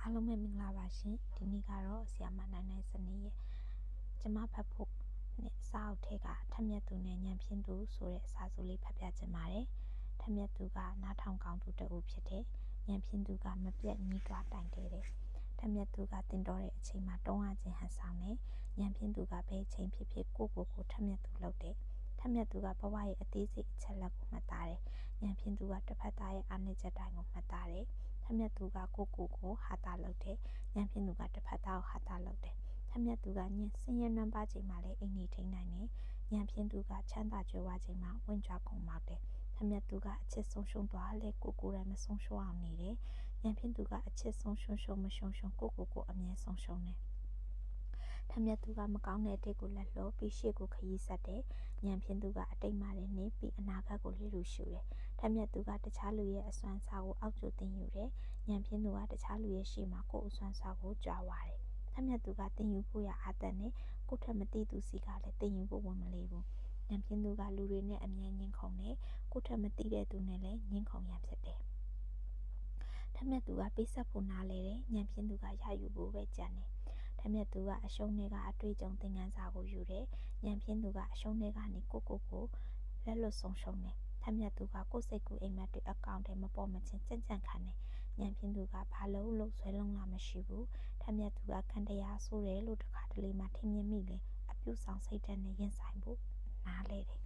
အားလုံးပဲမင်္ဂလာပါရှင်ဒီနေ့ကတော့ဆရာမနိုင်နိုင်စနေရဲ့ကျမဖတ်ဖို့နဲ့စာအုပ်ထဲကထက်မြက်သူနဲ့ဉာဏ်ဖြင့်သူဆိုတဲ့စာစုလေးဖတ်ပြချင်ပါတယ်ထက်မြက်သူကနားထောင်ကောင်းသူတဦးဖြစ်တဲ့ဉာဏ်ဖြင့်သူကမပြတ်ညီးတွားတိုင်တယ်ထက်မြက်သူကတင်တော်တဲ့အချိန်မှာတုံးရခြင်းဟန်ဆောင်နေဉာဏ်ဖြင့်သူကဘယ်အချိန်ဖြစ်ဖြစ်ကိုထက်မြက်သူလုပ်တယ်ထက်မြက်သူကဘဝရဲ့အသေးစိတ်အချက်လက်ကိုမှတ်သားတယ်ဉာဏ်ဖြင့်သူကတစ်ဖက်သားရဲ့အာဏာချက်တိုင်းကိုမှတ်သားတယ်ထက်မြက်သူကကိုဟာတာလုပ်တယ်ဉာဏ်ဖြင့်သူကတစ်ဖက်သားကိုဟာတာလုပ်တယ်ထက်မြက်သူကညစင်းရဲနှံပါချိန်မှာလည်းအိမ်နေထိန်နိုင်တယ်ဉာဏ်ဖြင့်သူကချမ်းသာကြွယ်ဝချိန်မှာဝင့်ကြွကုန်မောက်တယ်ထက်မြက်သူကအချစ်ဆုံးရှုံးသွားလဲကိုယ်မဆုံးရှုံးအောင်နေတယ်ဉာဏ်ဖြင့်သူကအချစ်ဆုံးရှုံးမရှုံးကိုအမြဲဆုံးရှုံးတယ်ထက်မြက်သူကမကောင်းတဲ့အတိတ်ကိုလက်လောပြီးရှေ့ကိုခရီးဆက်တယ်ဉာဏ်ဖြင့်သူကအတိတ်မှာလည်းနေပြီးအနာဂတ်ကိုလျှူရှုတယ်ထက်မြက်သူကတခြားလူရဲ့အစွမ်းစားကိုအောက်ကျတင်ယူတယ်ဉာဏ်ဖြင့်သူကတခြားလူရဲ့ရှေ့မှာကိုယ်အစွမ်းစားကိုကြွားဝါတယ်ထက်မြက်သူကတင်ယူဖို့ရအာသက်နဲ့ကိုယ်ထက်မသိသူစီကလည်းတင်ယူဖို့ဝန်မလေးဘူးဉာဏ်ဖြင့်သူကလူတွေနဲ့အမြဲငင်းခုန်တယ်ကိုယ်ထက်မသိတဲ့သူနဲ့လည်းငင်းခုန်ရဖြစ်တယ်ထက်မြက်သူကပိတ်ဆက်ဖို့နားလဲတယ်ဉာဏ်ဖြင့်သူကရယူဖို့ပဲကြံတယ်ထက်မြက်သူကအရှုံးတွေကအတွေ့အကြုံသင်ခန်းစာကိုယူတယ်ဉာဏ်ဖြင့်သူကအရှုံးတွေကနေကိုလက်လွတ်ဆုံးရှုံးတယ်ထက်မြက်သူကကိုယ်စိတ်ကူအိမ်မက်တွေအကောင့်ထဲမပေါ်မချင်းကြံ့ခံတယ်ဉာဏ်ဖြင့်သူကဘာလို့ဆွဲလုံးလာမရှိဘူးထက်မြက်သူကခံတရားဆိုးတယ်လို့တခါတလေမှထင်မြင်မိလေအပြုဆောင်စိတ်ဓာတ်နဲ့ရင်ဆိုင်ဖို့နားလဲတယ်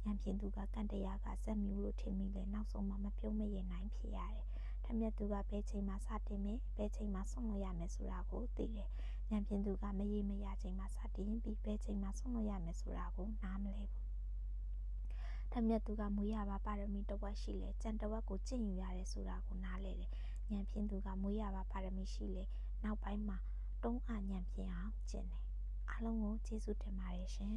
ဉာဏ်ဖြင့်သူကကံတရားကစက်မျိုးလို့ထင်မိလေနောက်ဆုံးမှမပြုံးမရနိုင်ဖြစ်ရတယ်ထက်မြက်သူကဘယ်ချိန်မှစတင်မယ်ဘယ်ချိန်မှဆုံးလို့ရမယ်ဆိုတာကိုသိတယ်ဉာဏ်ဖြင့်သူကမရေမရချိန်မှစတင်ပြီးဘယ်ချိန်မှဆုံးလို့ရမယ်ဆိုတာကိုနားမလဲဘူးထက်မြက်သူကမွေးရပါပါရမီတစ်ဝက်ရှိလေကြံတစ်ဝက်ကိုကျင့်ယူရတယ်ဆိုတာကိုနားလဲတယ်ဉာဏ်ဖြင့်သူကမွေးရပါပါရမီရှိလေနောက်ပိုင်းမှာတုံးအဉာဏ်ဖြင့်အောင်ကျင့်တယ်အားလုံးကိုကျေးဇူးတင်ပါတယ်ရှင်